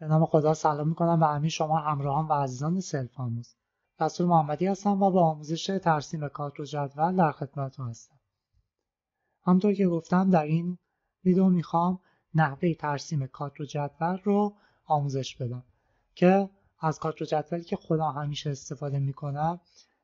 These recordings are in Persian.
به نام خدا سلام میکنم به همه شما همراهان و عزیزان سلف آموز. رسول محمدی هستم و با آموزش ترسیم کادر و جدول در خدمتتون هستم. همونطور که گفتم در این ویدیو میخوام نحوه ترسیم کادر و جدول رو آموزش بدم که از کادر و جدولی که خودم همیشه استفاده میکنم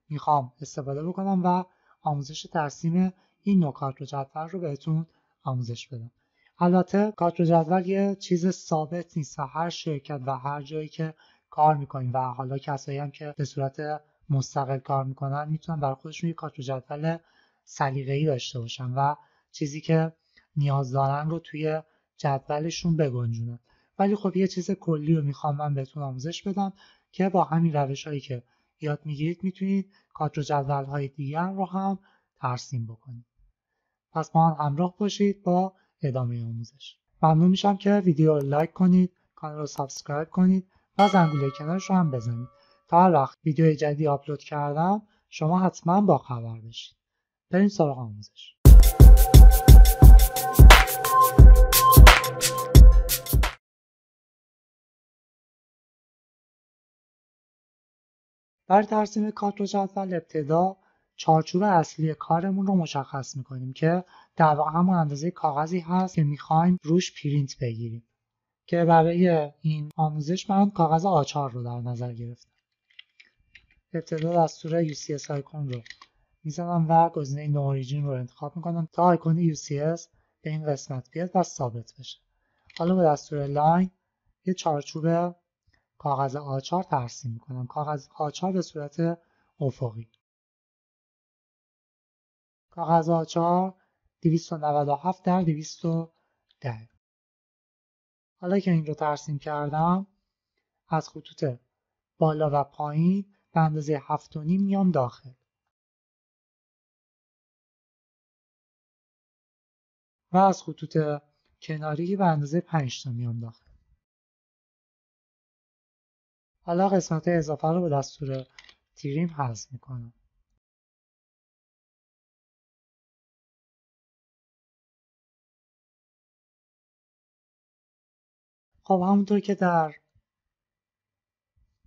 میخوام استفاده بکنم و آموزش ترسیم این نوع کادر و جدول رو بهتون آموزش بدم. البته کادر و جدول یه چیز ثابت نیست و هر شرکت و هر جایی که کار میکنیم و حالا کسایی هم که به صورت مستقل کار میکنن میتونن برای خودشون یه کادر و جدول سلیقه‌ای داشته باشن و چیزی که نیاز دارن رو توی جدولشون بگنجونن. ولی خب یه چیز کلی رو میخوام من بهتون آموزش بدم که با همین روش‌هایی که یاد میگیرید میتونید کادر و جدول‌های دیگر رو هم ترسیم بکنید. پس با هم همراه باشید با ادامه آموزش. ممنون میشم که ویدیو رو لایک کنید، کانال رو سابسکرایب کنید و زنگوله کنارش رو هم بزنید تا هر وقت ویدیو جدیدی آپلود کردم شما حتما با خبر بشید. بریم سراغ آموزش. برای ترسیم کادر و جدول ابتدا چارچوب اصلی کارمون رو مشخص میکنیم که در واقع همون اندازه کاغذی هست که میخوایم روش پرینت بگیریم که برای این آموزش من کاغذ آچار رو در نظر گرفتم. ابتدا دستور UCS آیکون رو میزنم و گزینه نو اوریجین رو انتخاب میکنم تا آیکون UCS به این قسمت بیاد و ثابت بشه. حالا با دستور لاین یه چارچوب کاغذ آچار ترسیم میکنم. کاغذ آچار به صورت افقی. کاغذ آچار 297 در 210. حالا که این رو ترسیم کردم از خطوط بالا و پایین به اندازه 7.5 میام داخل و از خطوط کناری به اندازه 5 تا میام داخل. حالا قسمت اضافه رو با دستور تریم حذف میکنم. خب همونطور که در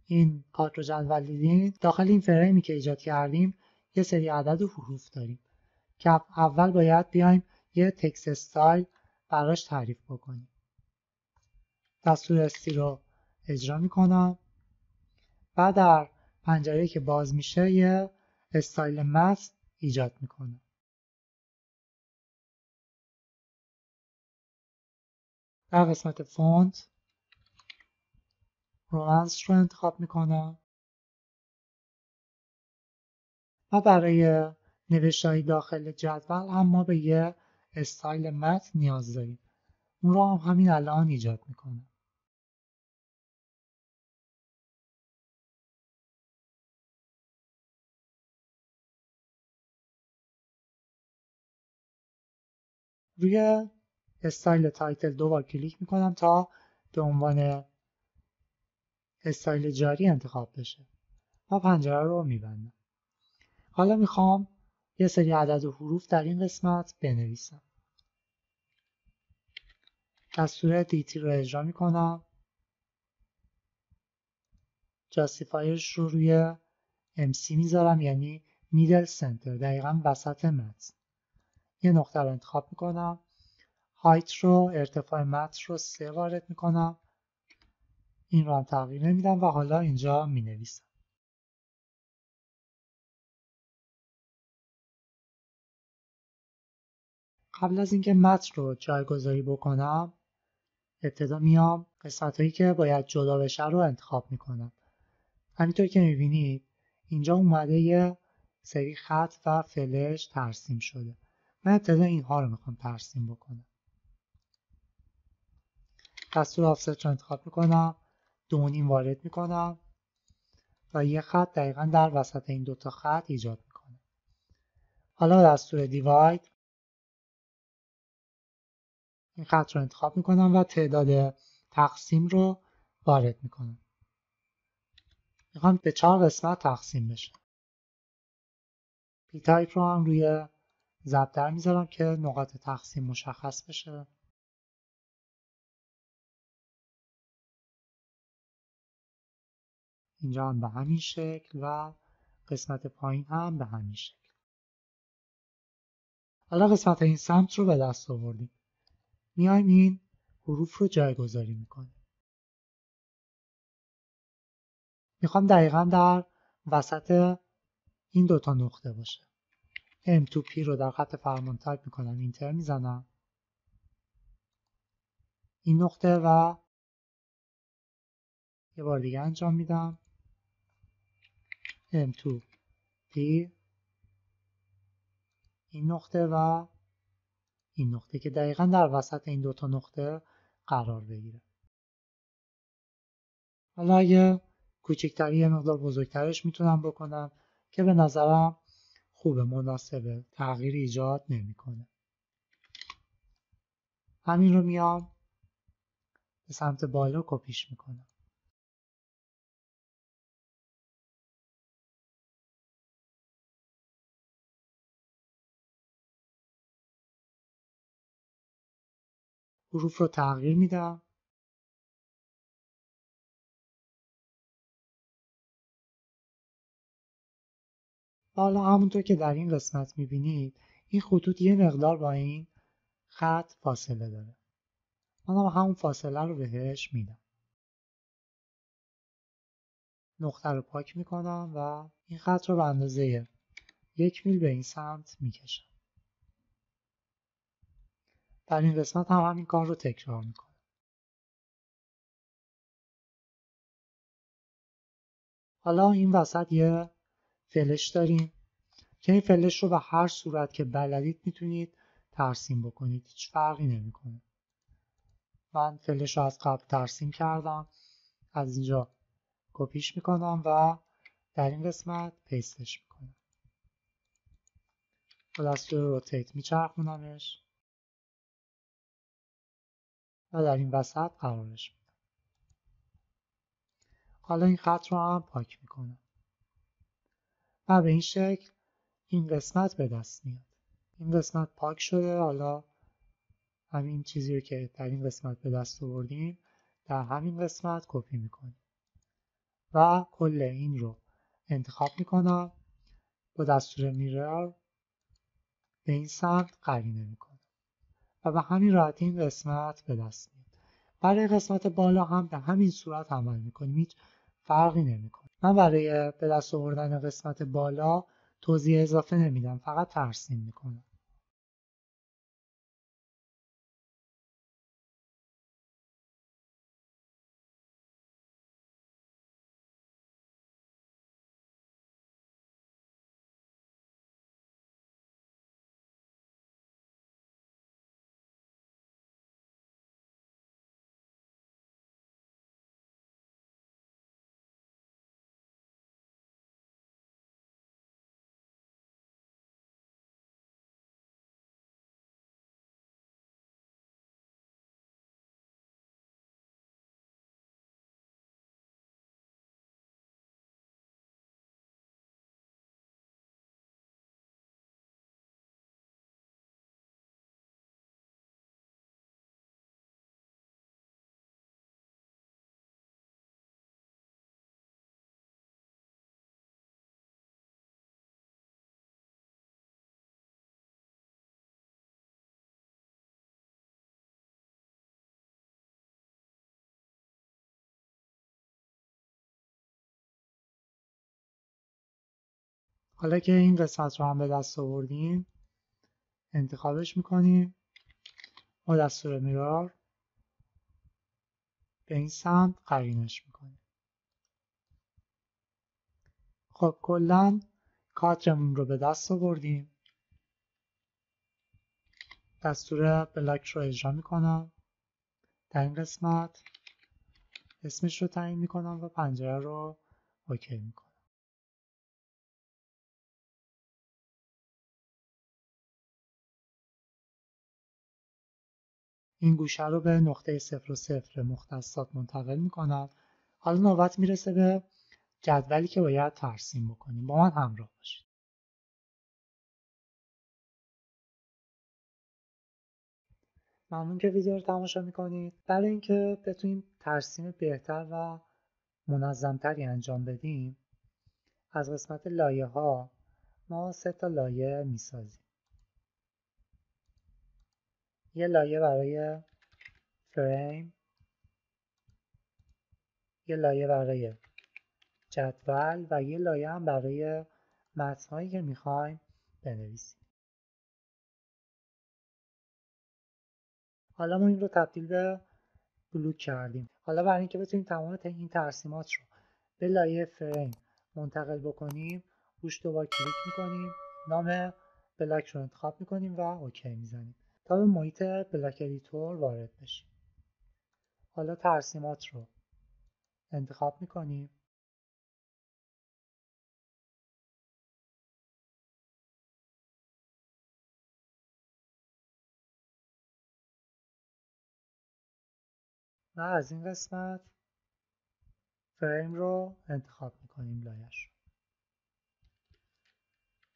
این کادر و جدول دیدین داخل این فریمی که ایجاد کردیم یه سری عدد و حروف داریم که اول باید بیایم یه تکست استایل براش تعریف بکنیم. دستور استی رو اجرا میکنم و در پنجره که باز میشه یه استایل متن ایجاد میکنم. در قسمت فونت رومنس رو انتخاب میکنم و برای نوشته‌های داخل جدول هم ما به یه استایل متن نیاز داریم. اون رو هم همین الان ایجاد میکنم. روی استایل تایتل دوبار کلیک میکنم تا به عنوان استایل جاری انتخاب بشه و پنجره رو میبندم. حالا میخوام یه سری عدد و حروف در این قسمت بنویسم. دستور دیتی رو اجرا میکنم. جاستیفایرش رو روی MC میذارم، یعنی میدل سنتر، دقیقا وسط متن. یه نقطه رو انتخاب میکنم. هایت رو، ارتفاع متن رو 3 وارد میکنم. این رو هم تغییر نمیدم و حالا اینجا مینویسم. قبل از اینکه متن رو جایگذاری بکنم ابتدا میام قسمت هایی که باید جدا بشه رو انتخاب میکنم. همینطور که میبینید اینجا اومده یه سری خط و فلش ترسیم شده. من ابتدا اینها رو میخوام ترسیم بکنم. دستور آفست رو انتخاب میکنم، 2.5 وارد میکنم و یه خط دقیقا در وسط این دوتا خط ایجاد میکنم. حالا دستور دیواید این خط رو انتخاب میکنم و تعداد تقسیم رو وارد میکنم. میخوام به 4 قسمت تقسیم بشه. پی تایپ رو هم روی ضرب میذارم که نقاط تقسیم مشخص بشه. اینجا هم به همین شکل و قسمت پایین هم به همین شکل. حالا قسمت این سمت رو به دست آوردیم. میایم این حروف رو جایگذاری میکنیم. میخوام دقیقا در وسط این دوتا نقطه باشه. M2P رو در خط فرمان تایپ میکنم، اینتر میزنم. این نقطه و یه بار دیگه انجام میدم. M2P این نقطه و این نقطه که دقیقا در وسط این دوتا نقطه قرار بگیره. حالا اگه کوچکتری یه مقدار بزرگترش میتونم بکنم که به نظرم خوبه، مناسبه، تغییر ایجاد نمیکنه. همین رو میام به سمت بالا کپیش میکنم. حروف رو تغییر میدم. حالا همونطور که در این قسمت میبینید این خطوط یه مقدار با این خط فاصله داره. منم همون فاصله رو بهش میدم. نقطه رو پاک میکنم و این خط رو به اندازه 1 میل به این سمت میکشم. در این قسمت هم همین کار رو تکرار میکنم. حالا این وسط یه فلش داریم که این فلش رو به هر صورت که بلدید میتونید ترسیم بکنید، هیچ فرقی نمیکنه. من فلش رو از قبل ترسیم کردم، از اینجا کپیش میکنم و در این قسمت پیستش میکنم. با دستور روتیت میچرخونمش و در این وسط قرارش میدم. حالا این خط رو هم پاک میکنم و به این شکل این قسمت به دست میاد. این قسمت پاک شده. حالا همین چیزی رو که در این قسمت به دست آوردیم در همین قسمت کپی میکنیم و کل این رو انتخاب میکنم. با دستور میرر به این سمت قرینه میکنم و به همین راحتی این قسمت به دست میاد. برای قسمت بالا هم به همین صورت عمل میکنیم، هیچ فرقی نمیکنه. من برای به دست آوردن قسمت بالا توضیح اضافه نمیدم، فقط ترسیم میکنم. حالا که این قسمت رو هم به دست آوردیم انتخابش میکنیم. با دستور میرر به این سمت قرینش میکنیم. خب کلا کادرمون رو به دست آوردیم. دستور بلاک رو اجرا میکنم. در این قسمت اسمش رو تعیین میکنم و پنجره رو اوکی میکنم. این گوشه رو به نقطه 0 و 0 مختصات منتقل میکنم. حالا نوبت میرسه به جدولی که باید ترسیم بکنیم. با من همراه باشید. ممنون که ویدیو رو تماشا میکنید. برای اینکه بتونیم ترسیم بهتر و منظمتری انجام بدیم، از قسمت لایه ها ما 3 تا لایه میسازیم. یه لایه برای فریم، یه لایه برای جدول و یه لایه هم برای متن‌هایی که میخوایم بنویسیم. حالا ما این رو تبدیل به بلوک کردیم. حالا برای اینکه بتونیم تمام این ترسیمات رو به لایه فریم منتقل بکنیم، روش دوبار کلیک میکنیم، نام بلاک رو انتخاب میکنیم و اوکی میزنیم تا به محیط بلاک ادیتور وارد بشیم. حالا ترسیمات رو انتخاب میکنیم. و از این قسمت فریم رو انتخاب میکنیم لایش.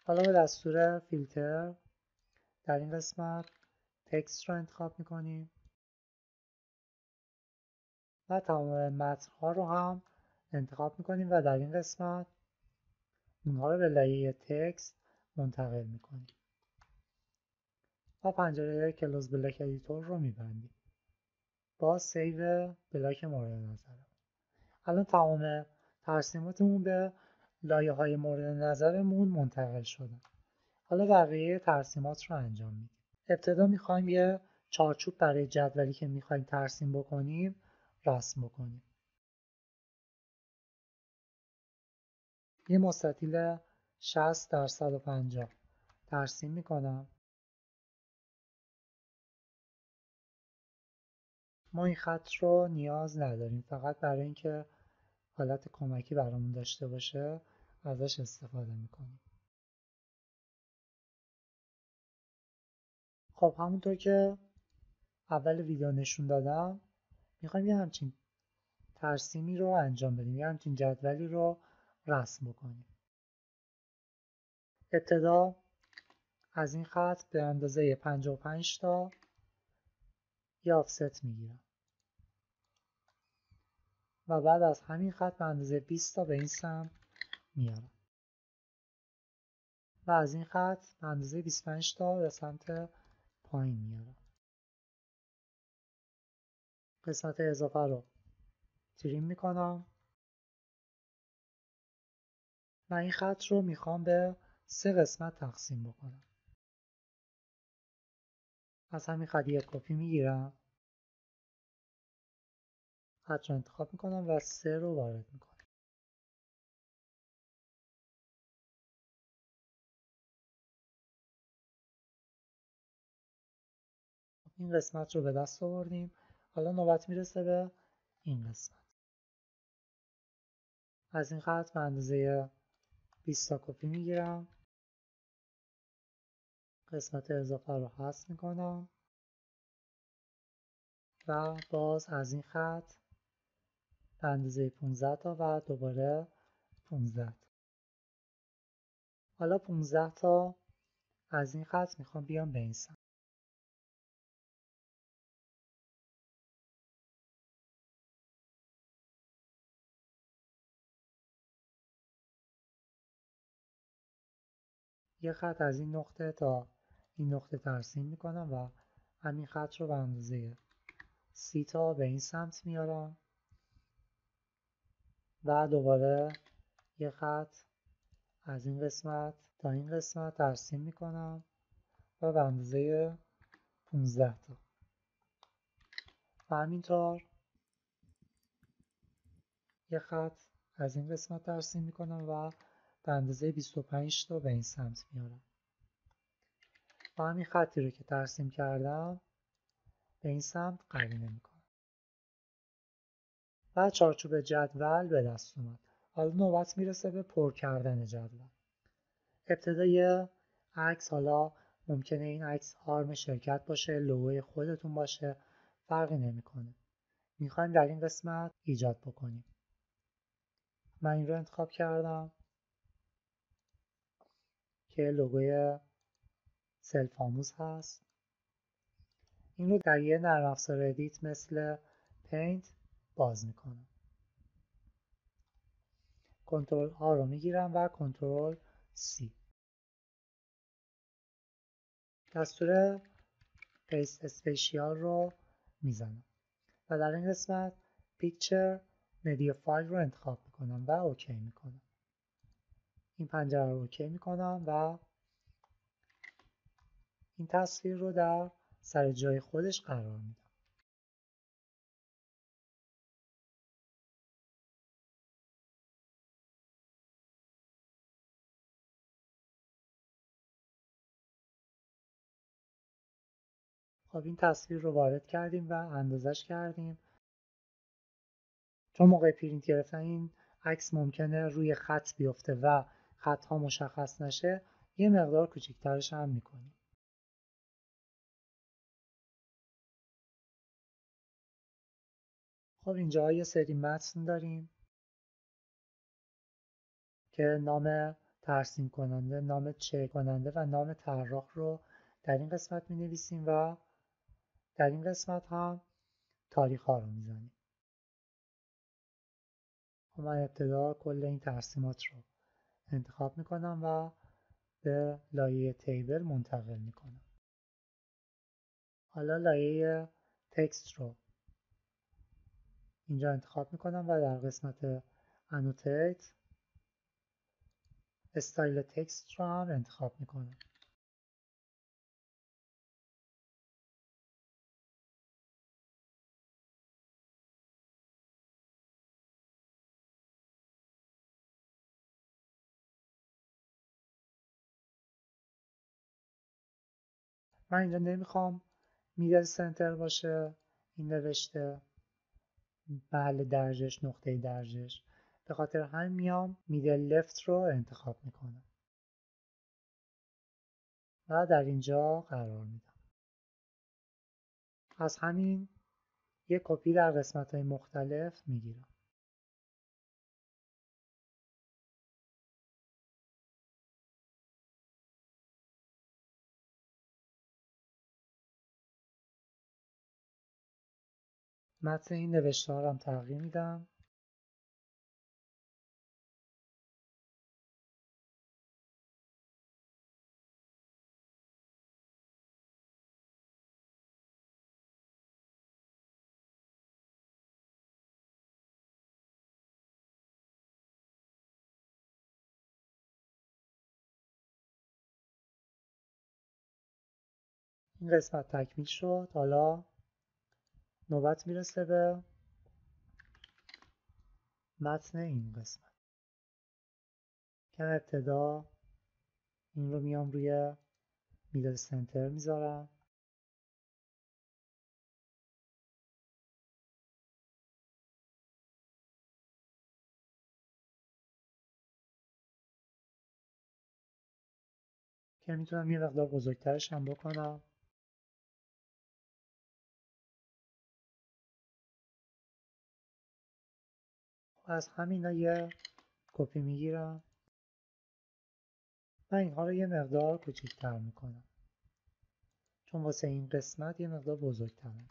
حالا به دستور فیلتر در این قسمت تکست رو انتخاب میکنیم و تمام متن‌ها رو هم انتخاب میکنیم و در این قسمت اونها رو به لایه تکست منتقل میکنیم و پنجره کلوز بلاک ادیتور رو میبندیم با سیو بلاک مورد نظر. الان تمام ترسیماتمون به لایه های مورد نظرمون منتقل شدن. حالا بقیه ترسیمات رو انجام میدیم. ابتدا میخوایم یه چارچوب برای جدولی که میخوایم ترسیم بکنیم رسم بکنیم. یه مستطیل 60 در 150 ترسیم میکنم. ما این خط رو نیاز نداریم، فقط برای اینکه حالت کمکی برامون داشته باشه ازش استفاده میکنیم. خب همونطور که اول ویدیو نشون دادم میخوایم یه همچین ترسیمی رو انجام بدیم، یه همچین جدولی رو رسم بکنیم. ابتدا از این خط به اندازه 55 تا یه آفست میگیرم و بعد از همین خط به اندازه 20 تا به این سمت میارم و از این خط به اندازه 25 تا به سمت پایین میارم. قسمت اضافه رو تریم میکنم و این خط رو میخوام به 3 قسمت تقسیم بکنم. از همین خط یک کپی میگیرم، خط رو انتخاب میکنم و 3 رو وارد میکنم. این قسمت رو به دست آوردیم. حالا نوبت میرسه به این قسمت. از این خط به اندازه 20 تا کپی میگیرم، قسمت اضافه رو حذف میکنم و باز از این خط به اندازه 15 تا و دوباره 15 تا. حالا 15 تا از این خط میخوام بیام به این سمت. یه خط از این نقطه تا این نقطه ترسیم میکنم و همین خط رو به اندازه 30 تا به این سمت میارم و دوباره یه خط از این قسمت تا این قسمت ترسیم میکنم و به اندازه 15 تا و همینطور یه خط از این قسمت ترسیم میکنم و به اندازه 25 تا به این سمت میارم و همین خطی رو که ترسیم کردم به این سمت قرینه میکنم و چارچوب جدول به دست اومد. حالا نوبت میرسه به پر کردن جدول. ابتدا یه عکس، حالا ممکنه این عکس آرم شرکت باشه، لوگوی خودتون باشه، فرقی نمیکنه. میخوایم در این قسمت ایجاد بکنیم. من این رو انتخاب کردم که لوگوی سلف آموز هست. این رو در یه نرم افزار ادیت مثل پینت باز میکنم. کنترل ها رو میگیرم و کنترل C. دستور پیست اسپیشیال رو میزنم و در این قسمت پیکچر مدیا فایل رو انتخاب میکنم و اوکی میکنم. این پنجره رو اوکی میکنم و این تصویر رو در سر جای خودش قرار میدم. خب این تصویر رو وارد کردیم و اندازش کردیم. چون موقع پرینت گرفتن این عکس ممکنه روی خط بیفته و خط ها مشخص نشه، یه مقدار کوچیک‌ترش هم میکنیم. خب اینجا یه سری متن داریم که نام ترسیم کننده، نام چک کننده و نام طراح رو در این قسمت می نویسیم و در این قسمت هم تاریخ ها رو می زنیم. من ابتدا کل این ترسیمات رو انتخاب می کنم و به لایه تیبل منتقل می کنم. حالا لایه تکست رو اینجا انتخاب می کنم و در قسمت انوتیت استایل تکست رو هم انتخاب می کنم. من اینجا نمیخوام میدل سنتر باشه این نوشته، محل درجش، نقطه درجش، به خاطر همین میام میدل لفت رو انتخاب میکنم و در اینجا قرار میدم. از همین یک کپی در قسمت های مختلف میگیرم. متن این نوشته ها رو هم تغییر میدم. این قسمت تکمیل شد. حالا نوبت میرسه به متن این قسمت که ابتدا این رو میام روی میدل سنتر میذارم. که میتونم یه مقدار بزرگترش هم بکنم. از همینا یه کپی میگیرم و اینها رو یه مقدار کوچیک‌تر میکنم چون واسه این قسمت یه مقدار بزرگترم.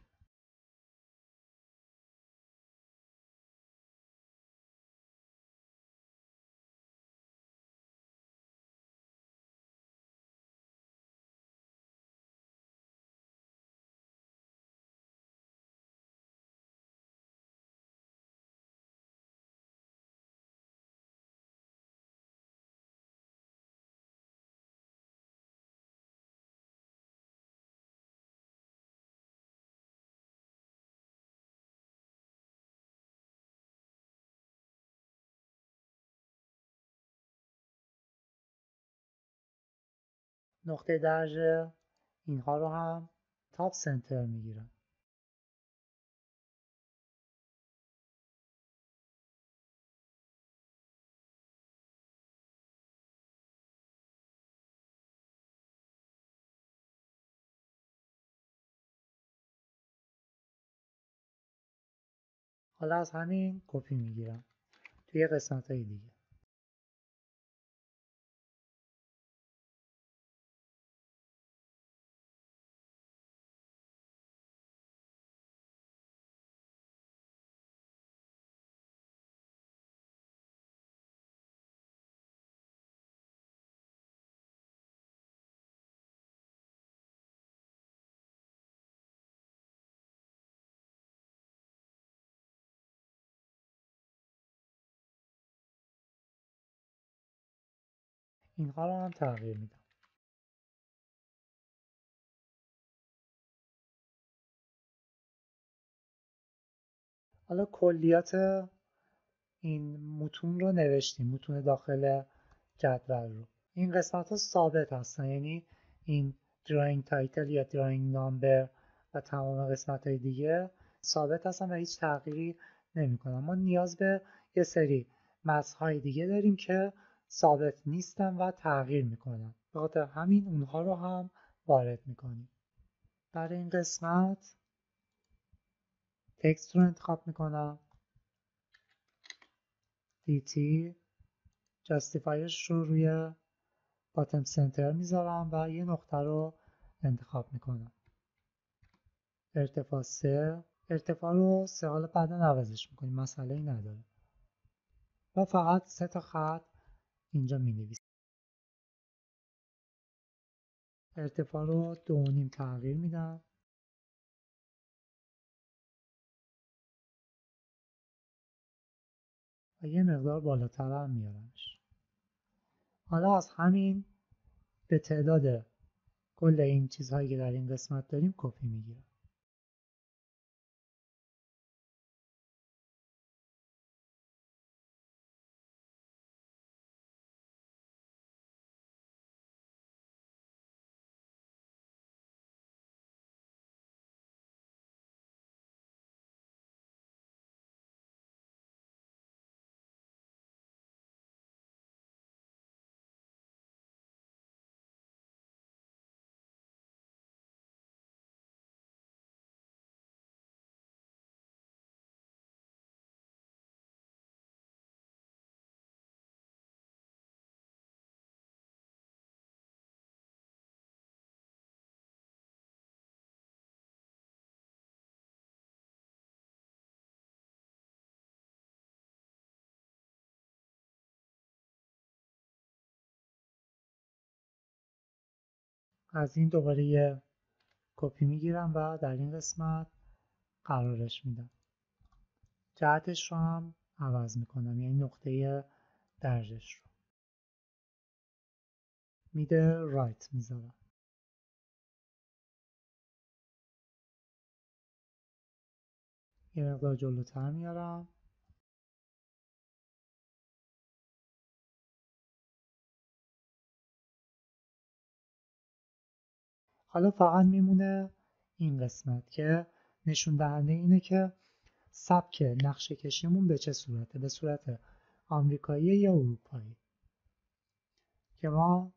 نقطه درجه اینها رو هم تاپ سنتر میگیرم. حالا از همین کپی میگیرم توی قسمت های دیگه. اینها رو هم تغییر میدم. حالا کلیات این متون رو نوشتیم، متون داخل جدول رو. این قسمت ها ثابت هستن، یعنی این دراینگ تایتل یا دراینگ نامبر و تمام قسمت های دیگه ثابت هستن و هیچ تغییری نمی کنن. ما نیاز به یه سری متن‌های دیگه داریم که ثابت نیستن و تغییر میکنن، به خاطر همین اونها رو هم وارد میکنیم. برای این قسمت تکست رو انتخاب میکنم، DT جاستیفایرش رو روی باتم سنتر میذارم و یه نقطه رو انتخاب میکنم. ارتفاع 3، ارتفاع رو 3، حالا بعدا عوضش میکنیم، مسئله ای نداره. و فقط 3 تا خط اینجا مینویسیم. ارتفاع رو 2.5 تغییر میدم. و یه مقدار بالاتر هم میارمش. حالا از همین به تعداد کل این چیزهایی که در این قسمت داریم کپی میگیرم. از این دوباره یه کپی میگیرم و در این قسمت قرارش میدم. جهتش رو هم عوض میکنم، یعنی نقطه درجش رو میده رایت میذارم. یه مقدار جلوتر میارم. حالا فقط میمونه این قسمت که نشون دهنده اینه که سبک نقشه کشیمون به چه صورته، به صورت آمریکایی یا اروپایی، که ما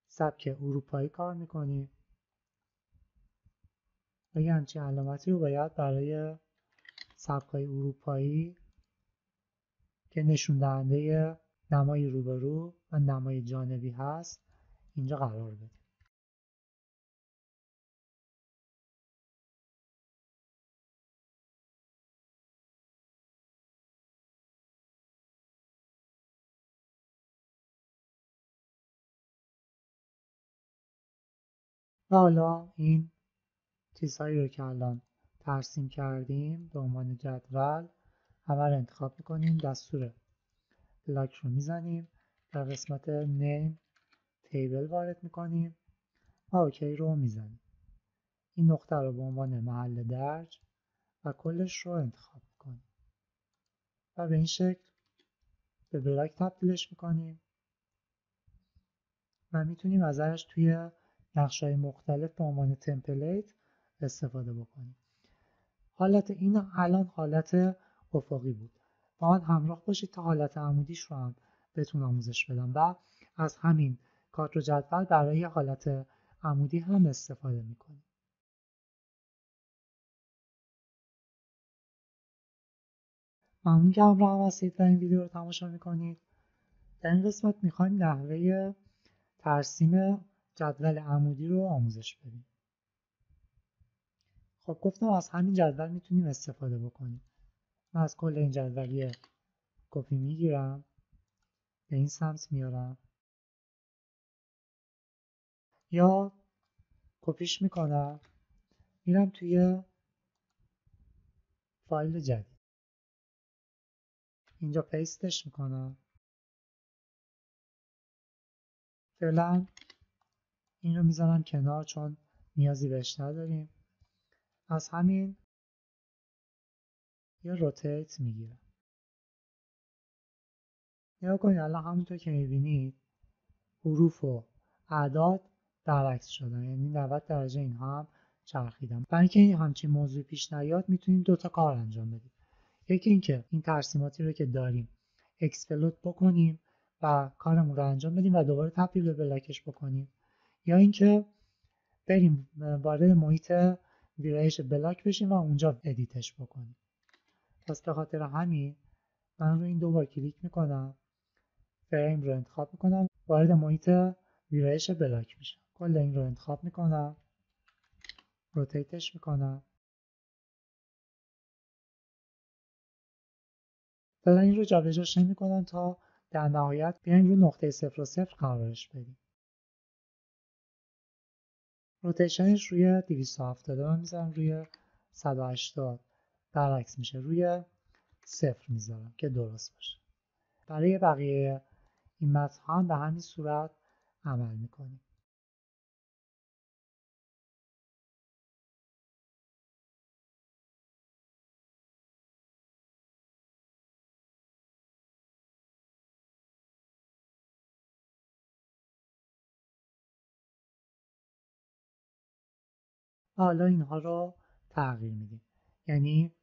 سبک اروپایی کار میکنیم و یه همچین علامتی رو باید برای سبک‌های اروپایی که نشون دهنده نمای روبرو و نمای جانبی هست اینجا قرار بدیم. و حالا این چیزهایی رو که الان ترسیم کردیم به عنوان جدول همه رو انتخاب میکنیم، دستور لاک رو میزنیم، در قسمت نیم تیبل وارد میکنیم و اوکی رو میزنیم. این نقطه رو به عنوان محل درج و کلش رو انتخاب میکنیم و به این شکل به بلاک تبدیلش میکنیم و میتونیم ازش توی نقشه‌های مختلف به عنوان تمپلیت استفاده بکنیم. حالت این الان حالت افقی بود. با من همراه باشید تا حالت عمودیش رو هم بهتون آموزش بدم و از همین کادر جدول برای حالت عمودی هم استفاده میکنیم. ممنون که همراه هم هستید و این ویدیو رو تماشا میکنید. در این قسمت میخوایم نحوه ترسیم جدول عمودی رو آموزش بدیم. خب گفتم از همین جدول میتونیم استفاده بکنیم. من از کل این جدول کپی میگیرم، به این سمت میارم یا کپیش میکنم میرم توی فایل جدید، اینجا پیستش میکنم فعلا این رو میذارم کنار چون نیازی بهش نداریم. از همین یه روتیت میگیرم. نگاه کنید الان همونطور که میبینید حروف و اعداد برعکس شدن، یعنی 90 درجه اینها هم چرخیدن. برای اینکه این همچین موضوع پیش نیاد میتونیم دوتا کار انجام بدیم. یکی اینکه این ترسیماتی رو که داریم اکسپلود بکنیم و کارمون رو انجام بدیم و دوباره تبدیل به بلاکش بکنیم، یا اینکه بریم وارد محیط ویرایش بلاک بشیم و اونجا ادیتش بکنیم. پس به خاطر همین من روی این دو بار کلیک میکنم، فریم رو انتخاب میکنم، وارد محیط ویرایش بلاک میشم. کل این رو انتخاب میکنم، روتیتش میکنم. فعلا این رو جابجاش نمیکنم تا در نهایت بیایم روی نقطه 0 و 0 قرارش بدیم. روتیشنش روی 270 من میذارم روی 180، برعکس میشه، روی 0 میذارم که درست باشه. برای بقیه این متن هم به همین صورت عمل میکنیم. حالا اینها رو تغییر میدیم، یعنی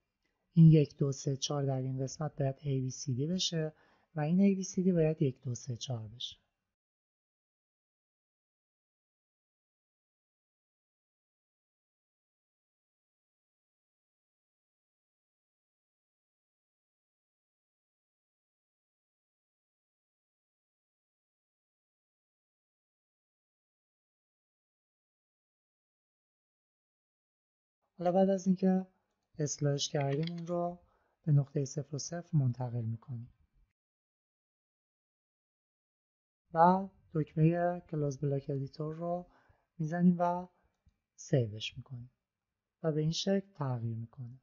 این 1 2 3 4 در این قسمت باید ABCD بشه و این ABCD باید 1 2 3 4 بشه. حالا بعد از اینکه اصلاحش کردیم اون رو به نقطه 0 و 0 منتقل میکنیم و دکمه کلاس بلاک ادیتور رو میزنیم و سیوش میکنیم و به این شکل تغییر میکنه.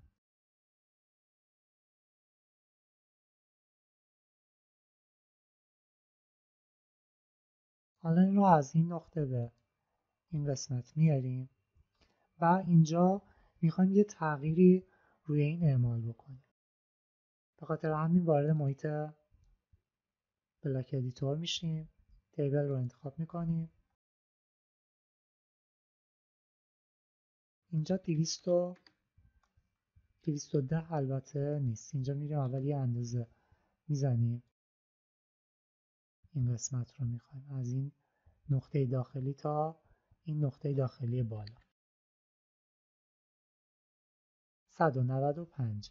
حالا این رو از این نقطه به این قسمت میاریم و اینجا میخوایم یه تغییری روی این اعمال بکنیم. به خاطر همین وارد محیط بلاک ادیتور میشیم، تیبل رو انتخاب میکنیم. اینجا 210 البته نیست، اینجا میریم اول یه اندازه میزنیم. این قسمت رو میخوایم از این نقطه داخلی تا این نقطه داخلی بالا. 195.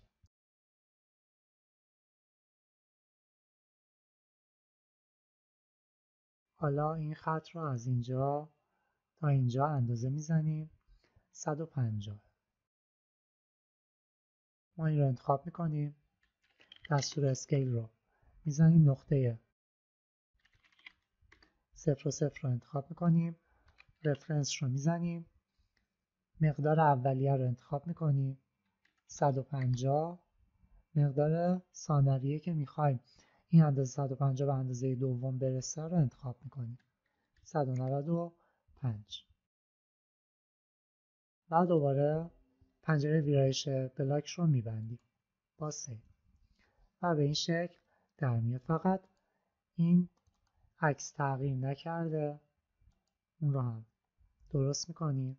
حالا این خط رو از اینجا تا اینجا اندازه میزنیم. 150. ما این رو انتخاب میکنیم، دستور اسکیل رو میزنیم، نقطه 0 و 0 رو انتخاب میکنیم، رفرنس رو میزنیم، مقدار اولیه رو انتخاب میکنیم 150، مقدار ثانویه که میخوایم این اندازه 150 به اندازه دوم برسه رو انتخاب میکنیم 195. بعد دوباره پنجره ویرایش بلاک رو میبندیم با سیو و به این شکل در میاد. فقط این عکس تغییر نکرده، اون رو هم درست میکنیم.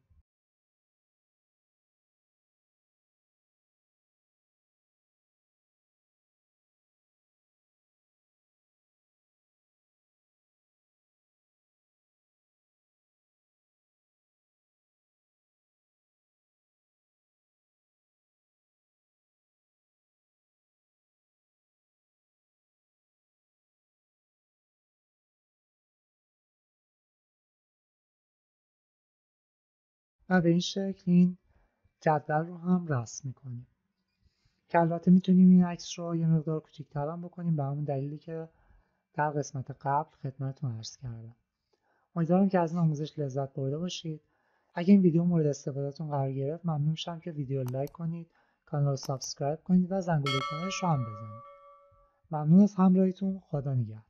و به این شکل این جدول رو هم رسم میکنیم که البته میتونیم این عکس رو یه مقدار کوچیک‌تر هم بکنیم به همون دلیلی که در قسمت قبل خدمتتون عرض کردم. امیدوارم که از این آموزش لذت برده باشید. اگه این ویدیو مورد استفادهتون قرار گرفت ممنون میشم که ویدیو لایک کنید، کانال رو سابسکرایب کنید و زنگوله کنارش رو هم بزنید. ممنون از همراهیتون. خدا نگهدار.